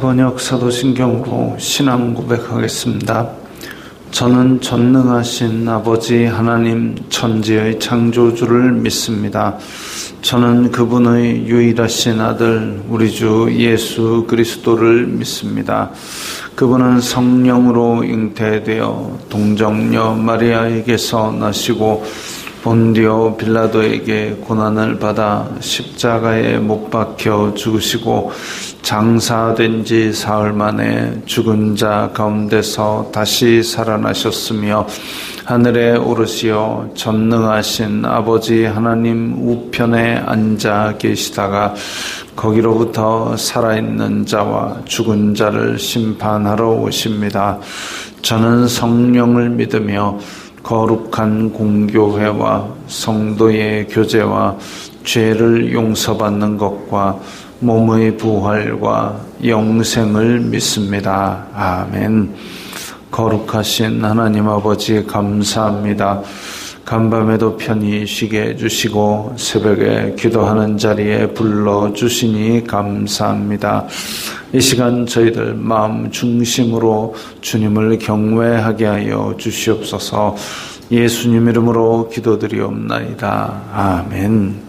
번역 사도신경으로 신앙 고백하겠습니다. 저는 전능하신 아버지 하나님 천지의 창조주를 믿습니다. 저는 그분의 유일하신 아들 우리 주 예수 그리스도를 믿습니다. 그분은 성령으로 잉태되어 동정녀 마리아에게서 나시고 본디오 빌라도에게 고난을 받아 십자가에 못 박혀 죽으시고 장사된 지 사흘 만에 죽은 자 가운데서 다시 살아나셨으며 하늘에 오르시어 전능하신 아버지 하나님 우편에 앉아 계시다가 거기로부터 살아있는 자와 죽은 자를 심판하러 오십니다. 저는 성령을 믿으며 거룩한 공교회와 성도의 교제와 죄를 용서받는 것과 몸의 부활과 영생을 믿습니다. 아멘. 거룩하신 하나님 아버지 감사합니다. 간밤에도 편히 쉬게 해주시고 새벽에 기도하는 자리에 불러주시니 감사합니다. 이 시간 저희들 마음 중심으로 주님을 경외하게 하여 주시옵소서. 예수님 이름으로 기도드리옵나이다. 아멘.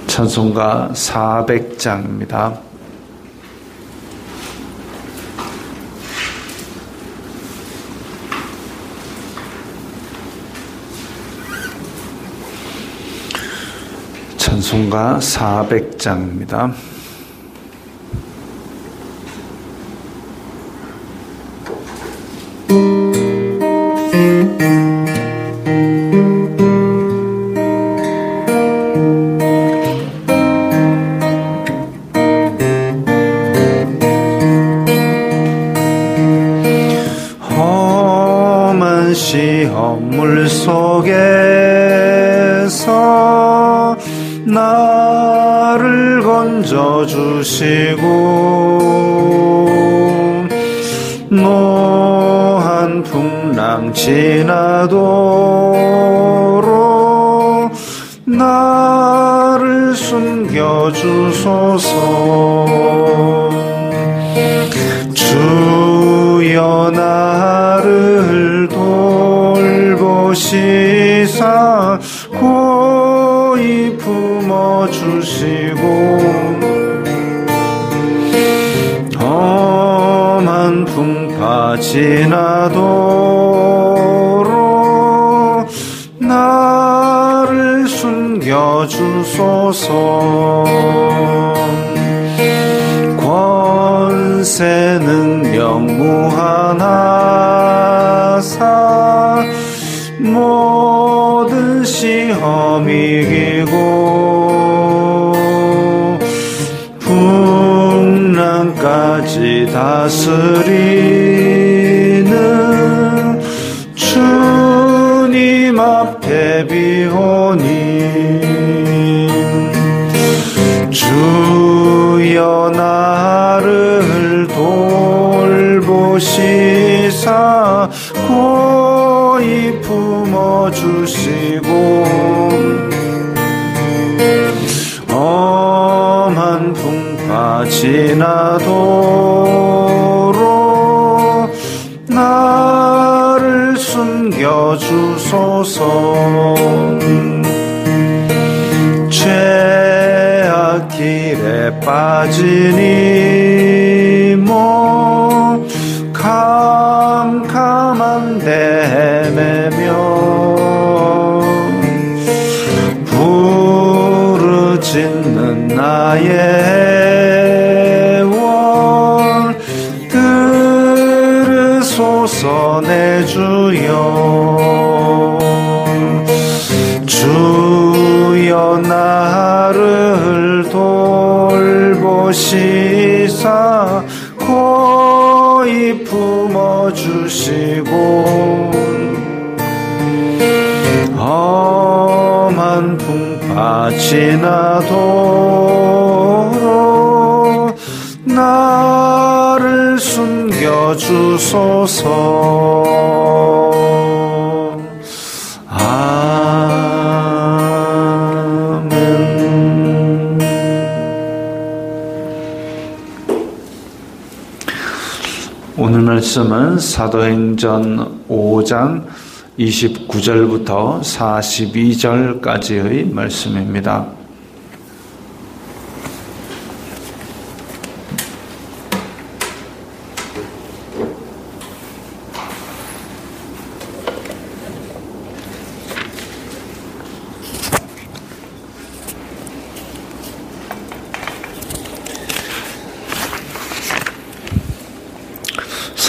찬송가 400장입니다. 찬송가 400장입니다. 험한 시험물 속에서 나를 건져주시고 노한 풍랑 지나도록 나를 숨겨주소서. 주여 나를 돌보시사 고이 품어주시고 험한 풍파 지나도록 나를 숨겨주소서. 권세 능력 무한하사 모든 시험 이기고 풍랑까지 다스리는 주님 앞에 비오니 주여 나를 돌보시사 고이 품어주시고 험한 풍파 지나도록 나를 숨겨주소서. 죄악 길에 빠지니 몸 캄캄한 데 헤매며 부르짖는 나의 원 들으소서. 내 주여 주여 나를 돌보시사 고이 품어주시고 험한 풍파 지나도록 나를 숨겨주소서. 아멘. 말씀은 사도행전 5장 29절부터 42절까지의 말씀입니다.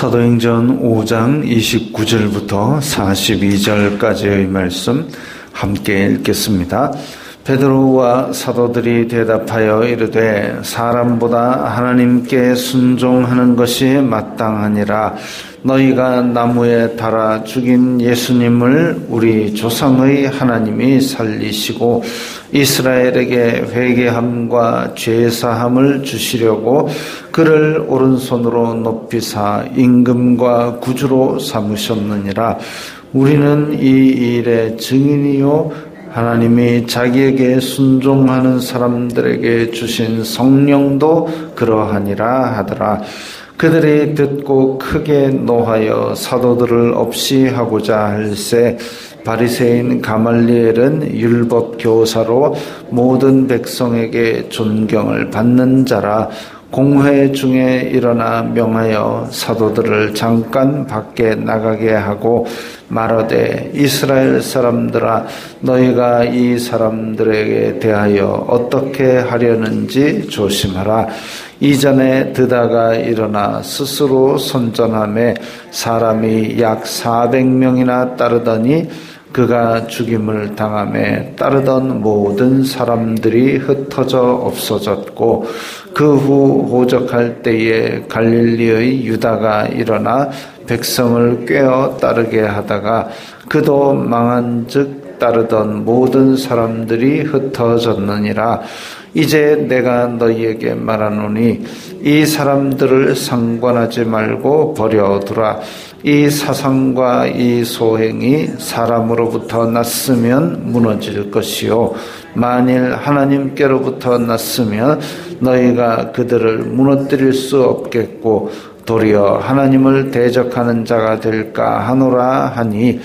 사도행전 5장 29절부터 42절까지의 말씀 함께 읽겠습니다. 베드로와 사도들이 대답하여 이르되 사람보다 하나님께 순종하는 것이 마땅하니라. 너희가 나무에 달아 죽인 예수님을 우리 조상의 하나님이 살리시고 이스라엘에게 회개함과 죄사함을 주시려고 그를 오른손으로 높이사 임금과 구주로 삼으셨느니라. 우리는 이 일의 증인이요 하나님이 자기에게 순종하는 사람들에게 주신 성령도 그러하니라 하더라. 그들이 듣고 크게 노하여 사도들을 없이 하고자 할새 바리새인 가말리엘은 율법 교사로 모든 백성에게 존경을 받는 자라. 공회 중에 일어나 명하여 사도들을 잠깐 밖에 나가게 하고 말하되 이스라엘 사람들아 너희가 이 사람들에게 대하여 어떻게 하려는지 조심하라. 이전에 드다가 일어나 스스로 선전하며 사람이 약 400명이나 따르더니 그가 죽임을 당하며 따르던 모든 사람들이 흩어져 없어졌고 그 후 호적할 때에 갈릴리의 유다가 일어나 백성을 꿰어 따르게 하다가 그도 망한즉 따르던 모든 사람들이 흩어졌느니라. 이제 내가 너희에게 말하노니 이 사람들을 상관하지 말고 버려두라. 이 사상과 이 소행이 사람으로부터 났으면 무너질 것이요 만일 하나님께로부터 났으면 너희가 그들을 무너뜨릴 수 없겠고 도리어 하나님을 대적하는 자가 될까 하노라 하니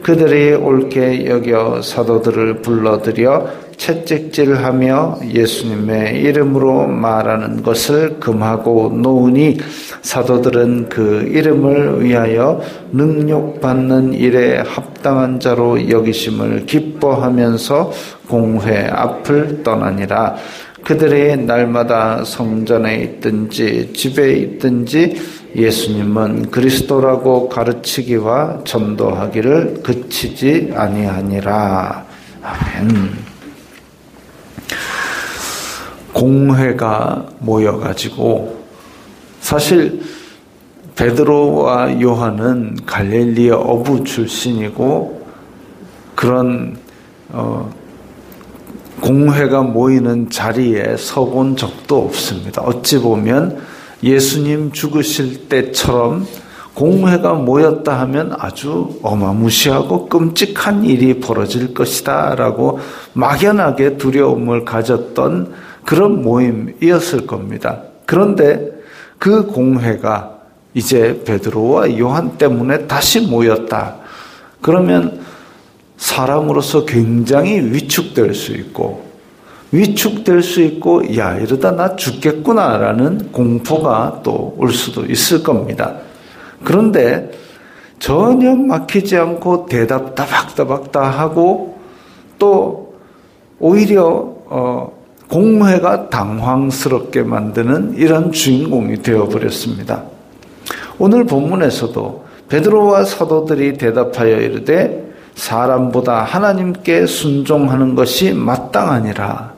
그들이 옳게 여겨 사도들을 불러들여 채찍질하며 예수님의 이름으로 말하는 것을 금하고 놓으니 사도들은 그 이름을 위하여 능욕받는 일에 합당한 자로 여기심을 기뻐하면서 공회 앞을 떠나니라. 그들이 날마다 성전에 있든지 집에 있든지 예수님은 그리스도라고 가르치기와 전도하기를 그치지 아니하니라. 아멘. 공회가 모여가지고 사실 베드로와 요한은 갈릴리 어부 출신이고 그런 공회가 모이는 자리에 서본 적도 없습니다. 어찌 보면 예수님 죽으실 때처럼 공회가 모였다 하면 아주 어마무시하고 끔찍한 일이 벌어질 것이다 라고 막연하게 두려움을 가졌던 그런 모임이었을 겁니다. 그런데 그 공회가 이제 베드로와 요한 때문에 다시 모였다. 그러면 사람으로서 굉장히 위축될 수 있고 야 이러다 나 죽겠구나라는 공포가 또 올 수도 있을 겁니다. 그런데 전혀 막히지 않고 대답 따박따박 다 하고 또 오히려 공회가 당황스럽게 만드는 이런 주인공이 되어버렸습니다. 오늘 본문에서도 베드로와 사도들이 대답하여 이르되 사람보다 하나님께 순종하는 것이 마땅하니라.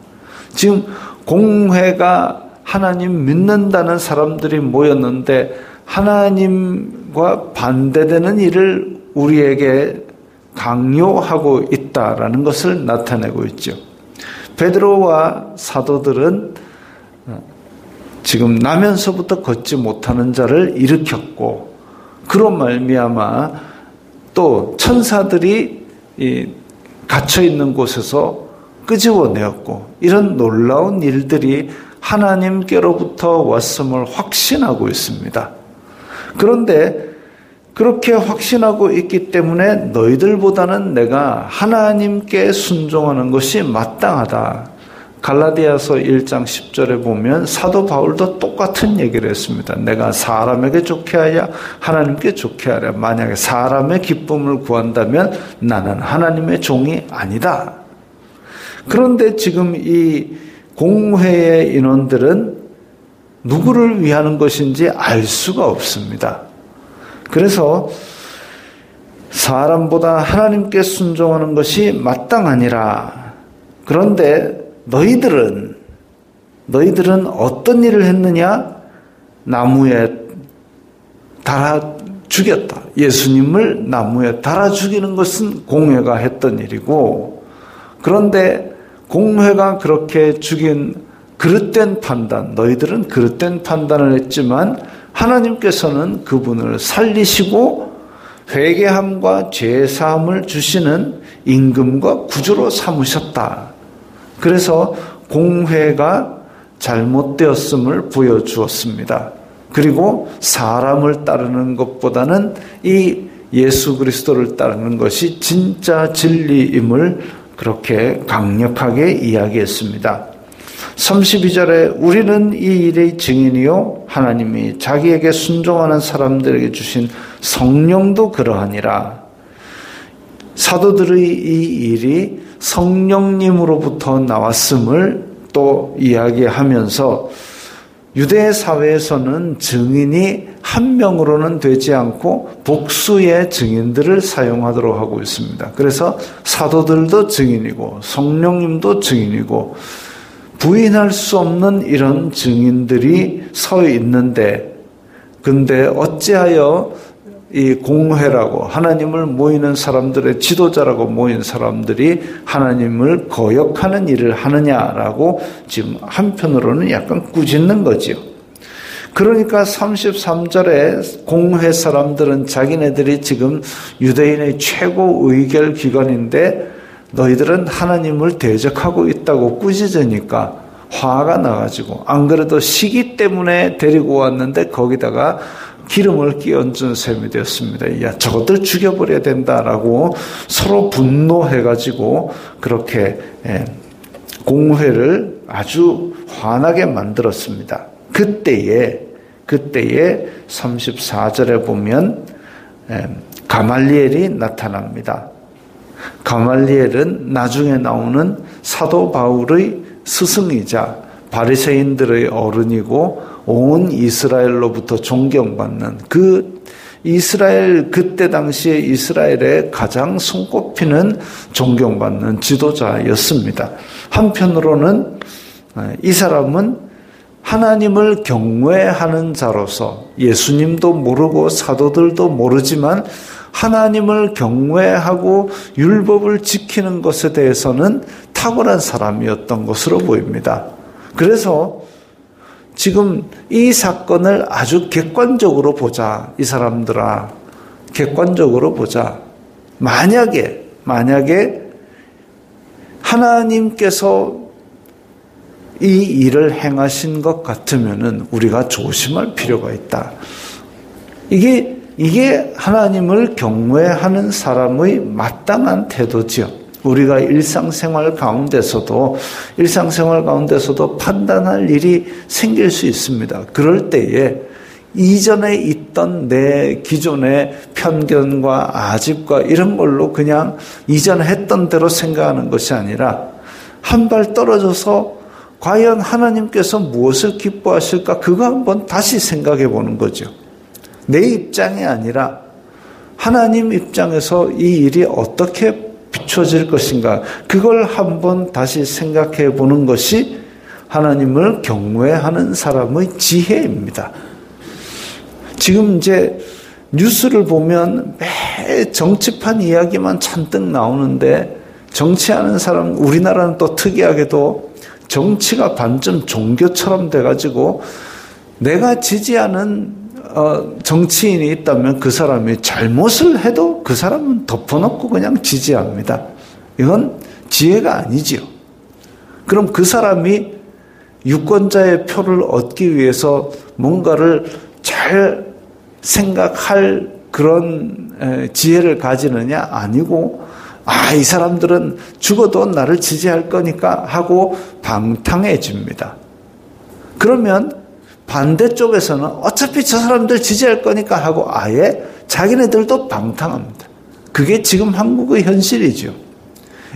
지금 공회가 하나님 믿는다는 사람들이 모였는데 하나님과 반대되는 일을 우리에게 강요하고 있다라는 것을 나타내고 있죠. 베드로와 사도들은 지금 나면서부터 걷지 못하는 자를 일으켰고 그로 말미암아 또 천사들이 갇혀 있는 곳에서 끄집어내었고 이런 놀라운 일들이 하나님께로부터 왔음을 확신하고 있습니다. 그런데 그렇게 확신하고 있기 때문에 너희들보다는 내가 하나님께 순종하는 것이 마땅하다. 갈라디아서 1장 10절에 보면 사도 바울도 똑같은 얘기를 했습니다. 내가 사람에게 좋게 하야 하나님께 좋게 하랴. 만약에 사람의 기쁨을 구한다면 나는 하나님의 종이 아니다. 그런데 지금 이 공회의 인원들은 누구를 위하는 것인지 알 수가 없습니다. 그래서 사람보다 하나님께 순종하는 것이 마땅하니라. 그런데 너희들은 어떤 일을 했느냐? 나무에 달아 죽였다. 예수님을 나무에 달아 죽이는 것은 공회가 했던 일이고, 그런데 공회가 그렇게 죽인 그릇된 판단, 너희들은 그릇된 판단을 했지만 하나님께서는 그분을 살리시고 회개함과 죄사함을 주시는 임금과 구주로 삼으셨다. 그래서 공회가 잘못되었음을 보여주었습니다. 그리고 사람을 따르는 것보다는 이 예수 그리스도를 따르는 것이 진짜 진리임을 그렇게 강력하게 이야기했습니다. 32절에 우리는 이 일의 증인이요 하나님이 자기에게 순종하는 사람들에게 주신 성령도 그러하니라. 사도들의 이 일이 성령님으로부터 나왔음을 또 이야기하면서 유대 사회에서는 증인이 한 명으로는 되지 않고 복수의 증인들을 사용하도록 하고 있습니다. 그래서 사도들도 증인이고 성령님도 증인이고 부인할 수 없는 이런 증인들이 서 있는데, 근데 어찌하여 이 공회라고 하나님을 모이는 사람들의 지도자라고 모인 사람들이 하나님을 거역하는 일을 하느냐라고 지금 한편으로는 약간 꾸짖는 거지요. 그러니까 33절에 공회 사람들은 자기네들이 지금 유대인의 최고 의결 기관인데 너희들은 하나님을 대적하고 있다고 꾸짖으니까 화가 나가지고, 안 그래도 시기 때문에 데리고 왔는데 거기다가 기름을 끼얹은 셈이 되었습니다. 야, 저것들 죽여버려야 된다라고 서로 분노해가지고 그렇게 공회를 아주 환하게 만들었습니다. 그때에 34절에 보면 가말리엘이 나타납니다. 가말리엘은 나중에 나오는 사도 바울의 스승이자 바리새인들의 어른이고 온 이스라엘로부터 존경받는 그 이스라엘, 그때 당시에 이스라엘의 가장 손꼽히는 존경받는 지도자였습니다. 한편으로는 이 사람은 하나님을 경외하는 자로서 예수님도 모르고 사도들도 모르지만 하나님을 경외하고 율법을 지키는 것에 대해서는 탁월한 사람이었던 것으로 보입니다. 그래서 지금 이 사건을 아주 객관적으로 보자. 이 사람들아, 객관적으로 보자. 만약에 하나님께서 이 일을 행하신 것 같으면은 우리가 조심할 필요가 있다. 이게 하나님을 경외하는 사람의 마땅한 태도지요. 우리가 일상생활 가운데서도 판단할 일이 생길 수 있습니다. 그럴 때에 이전에 있던 내 기존의 편견과 아집과 이런 걸로 그냥 이전에 했던 대로 생각하는 것이 아니라 한 발 떨어져서 과연 하나님께서 무엇을 기뻐하실까? 그거 한번 다시 생각해 보는 거죠. 내 입장이 아니라 하나님 입장에서 이 일이 어떻게 비춰질 것인가, 그걸 한번 다시 생각해 보는 것이 하나님을 경외하는 사람의 지혜입니다. 지금 이제 뉴스를 보면 매 정치판 이야기만 잔뜩 나오는데, 정치하는 사람, 우리나라는 또 특이하게도 정치가 반쯤 종교처럼 돼가지고 내가 지지하는 정치인이 있다면 그 사람이 잘못을 해도 그 사람은 덮어놓고 그냥 지지합니다. 이건 지혜가 아니지요. 그럼 그 사람이 유권자의 표를 얻기 위해서 뭔가를 잘 생각할 그런 지혜를 가지느냐? 아니고 이 사람들은 죽어도 나를 지지할 거니까 하고 방탕해집니다. 그러면 반대쪽에서는 어차피 저 사람들 지지할 거니까 하고 아예 자기네들도 방탕합니다. 그게 지금 한국의 현실이죠.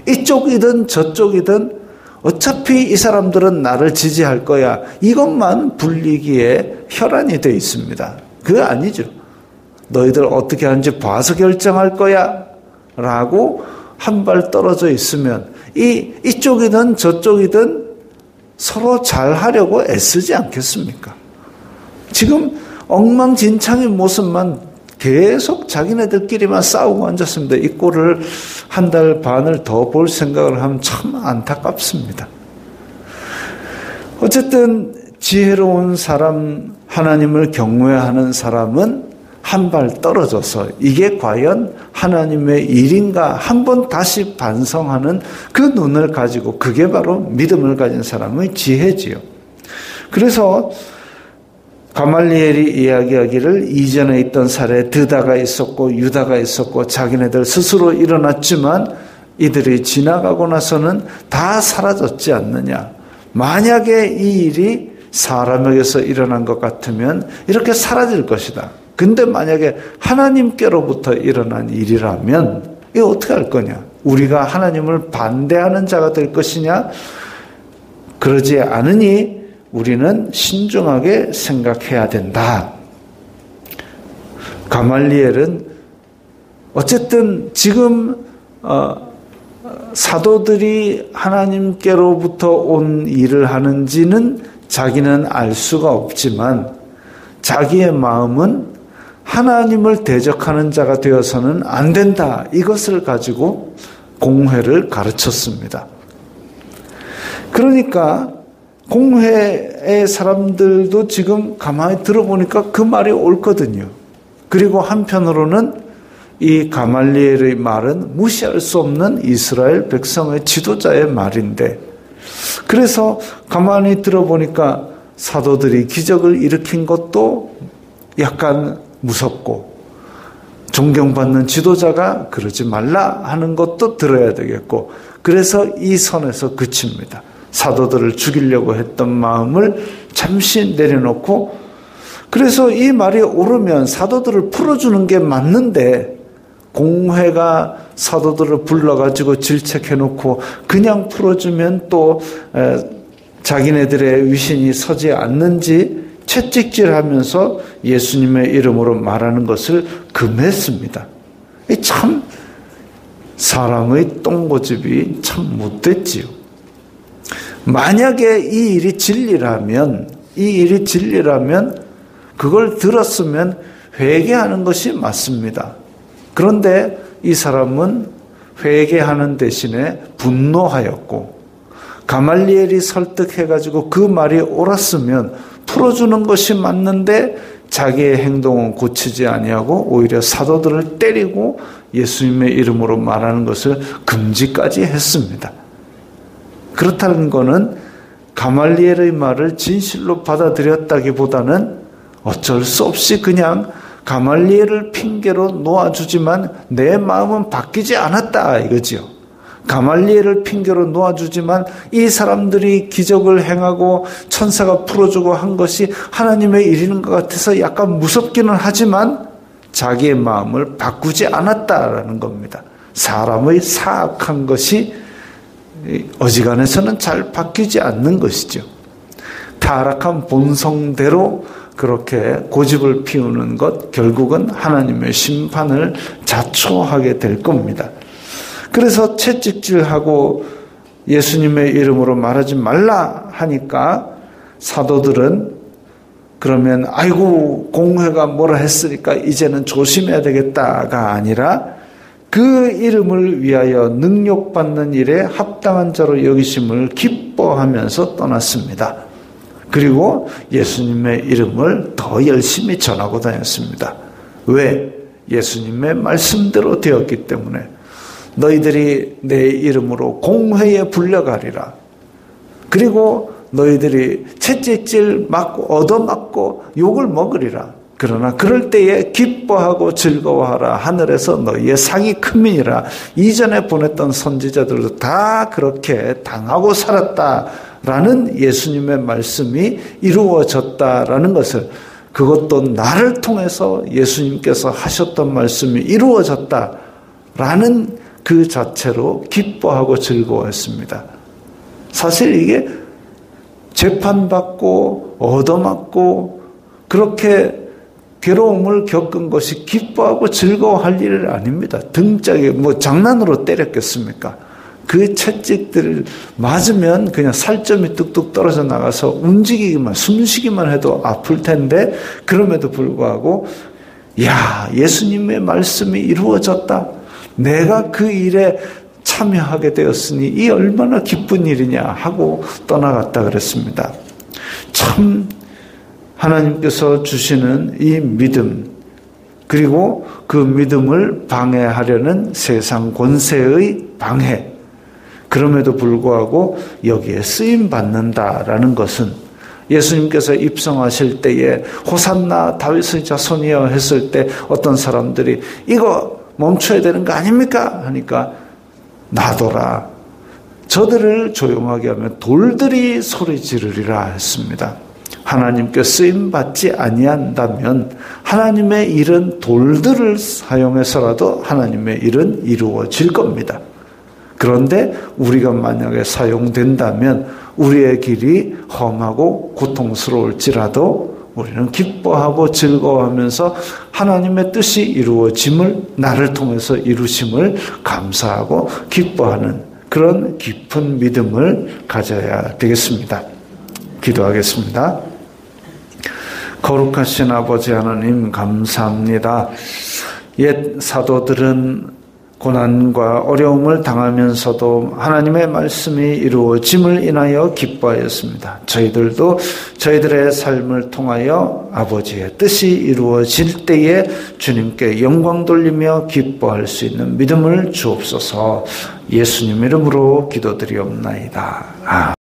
이쪽이든 저쪽이든 어차피 이 사람들은 나를 지지할 거야. 이것만 불리기에 혈안이 되어 있습니다. 그거 아니죠. 너희들 어떻게 하는지 봐서 결정할 거야 라고 한 발 떨어져 있으면 이쪽이든 저쪽이든 서로 잘하려고 애쓰지 않겠습니까? 지금 엉망진창인 모습만 계속 자기네들끼리만 싸우고 앉았습니다. 이 꼴을 한 달 반을 더 볼 생각을 하면 참 안타깝습니다. 어쨌든 지혜로운 사람, 하나님을 경외하는 사람은 한 발 떨어져서 이게 과연 하나님의 일인가 한번 다시 반성하는 그 눈을 가지고 그게 바로 믿음을 가진 사람의 지혜지요. 그래서 가말리엘이 이야기하기를 이전에 있던 사례 드다가 있었고 유다가 있었고 자기네들 스스로 일어났지만 이들이 지나가고 나서는 다 사라졌지 않느냐. 만약에 이 일이 사람에게서 일어난 것 같으면 이렇게 사라질 것이다. 근데 만약에 하나님께로부터 일어난 일이라면 이거 어떻게 할 거냐? 우리가 하나님을 반대하는 자가 될 것이냐? 그러지 않으니 우리는 신중하게 생각해야 된다. 가말리엘은 어쨌든 지금 사도들이 하나님께로부터 온 일을 하는지는 자기는 알 수가 없지만 자기의 마음은 하나님을 대적하는 자가 되어서는 안 된다. 이것을 가지고 공회를 가르쳤습니다. 그러니까 공회의 사람들도 지금 가만히 들어보니까 그 말이 옳거든요. 그리고 한편으로는 이 가말리엘의 말은 무시할 수 없는 이스라엘 백성의 지도자의 말인데 그래서 가만히 들어보니까 사도들이 기적을 일으킨 것도 약간 무섭고 존경받는 지도자가 그러지 말라 하는 것도 들어야 되겠고 그래서 이 선에서 그칩니다. 사도들을 죽이려고 했던 마음을 잠시 내려놓고 그래서 이 말이 옳으면 사도들을 풀어주는 게 맞는데 공회가 사도들을 불러가지고 질책해놓고 그냥 풀어주면 또 자기네들의 위신이 서지 않는지 채찍질하면서 예수님의 이름으로 말하는 것을 금했습니다. 참 사람의 똥고집이 참 못됐지요. 만약에 이 일이 진리라면 그걸 들었으면 회개하는 것이 맞습니다. 그런데 이 사람은 회개하는 대신에 분노하였고 가말리엘이 설득해가지고 그 말이 옳았으면 풀어주는 것이 맞는데 자기의 행동은 고치지 아니하고 오히려 사도들을 때리고 예수님의 이름으로 말하는 것을 금지까지 했습니다. 그렇다는 것은 가말리엘의 말을 진실로 받아들였다기보다는 어쩔 수 없이 그냥 가말리엘을 핑계로 놓아주지만 내 마음은 바뀌지 않았다 이거지요. 가말리엘을 핑계로 놓아주지만 이 사람들이 기적을 행하고 천사가 풀어주고 한 것이 하나님의 일인 것 같아서 약간 무섭기는 하지만 자기의 마음을 바꾸지 않았다라는 겁니다. 사람의 사악한 것이 어지간해서는 잘 바뀌지 않는 것이죠. 타락한 본성대로 그렇게 고집을 피우는 것 결국은 하나님의 심판을 자초하게 될 겁니다. 그래서 채찍질하고 예수님의 이름으로 말하지 말라 하니까 사도들은 그러면 아이고 공회가 뭐라 했으니까 이제는 조심해야 되겠다가 아니라 그 이름을 위하여 능욕받는 일에 합당한 자로 여기심을 기뻐하면서 떠났습니다. 그리고 예수님의 이름을 더 열심히 전하고 다녔습니다. 왜? 예수님의 말씀대로 되었기 때문에 너희들이 내 이름으로 공회에 불려가리라. 그리고 너희들이 채찍질 맞고 얻어맞고 욕을 먹으리라. 그러나 그럴 때에 기뻐하고 즐거워하라. 하늘에서 너희의 상이 큰민이라. 이전에 보냈던 선지자들도 다 그렇게 당하고 살았다라는 예수님의 말씀이 이루어졌다라는 것을, 그것도 나를 통해서 예수님께서 하셨던 말씀이 이루어졌다라는 그 자체로 기뻐하고 즐거워했습니다. 사실 이게 재판받고 얻어맞고 그렇게 괴로움을 겪은 것이 기뻐하고 즐거워할 일 아닙니다. 등짝에 장난으로 때렸겠습니까? 그 채찍들을 맞으면 그냥 살점이 뚝뚝 떨어져 나가서 움직이기만, 숨쉬기만 해도 아플 텐데, 그럼에도 불구하고 예수님의 말씀이 이루어졌다. 내가 그 일에 참여하게 되었으니 이 얼마나 기쁜 일이냐 하고 떠나갔다 그랬습니다. 참 하나님께서 주시는 이 믿음, 그리고 그 믿음을 방해하려는 세상 권세의 방해, 그럼에도 불구하고 여기에 쓰임받는다라는 것은, 예수님께서 입성하실 때에 호산나 다윗의 자손이여 했을 때 어떤 사람들이 이거 멈춰야 되는 거 아닙니까? 하니까 놔둬라. 저들을 조용하게 하면 돌들이 소리 지르리라 했습니다. 하나님께 쓰임받지 아니한다면 하나님의 일은 돌들을 사용해서라도 하나님의 일은 이루어질 겁니다. 그런데 우리가 만약에 사용된다면 우리의 길이 험하고 고통스러울지라도 우리는 기뻐하고 즐거워하면서 하나님의 뜻이 이루어짐을, 나를 통해서 이루심을 감사하고 기뻐하는 그런 깊은 믿음을 가져야 되겠습니다. 기도하겠습니다. 거룩하신 아버지 하나님, 감사합니다. 옛 사도들은 고난과 어려움을 당하면서도 하나님의 말씀이 이루어짐을 인하여 기뻐하였습니다. 저희들도 저희들의 삶을 통하여 아버지의 뜻이 이루어질 때에 주님께 영광 돌리며 기뻐할 수 있는 믿음을 주옵소서. 예수님 이름으로 기도드리옵나이다.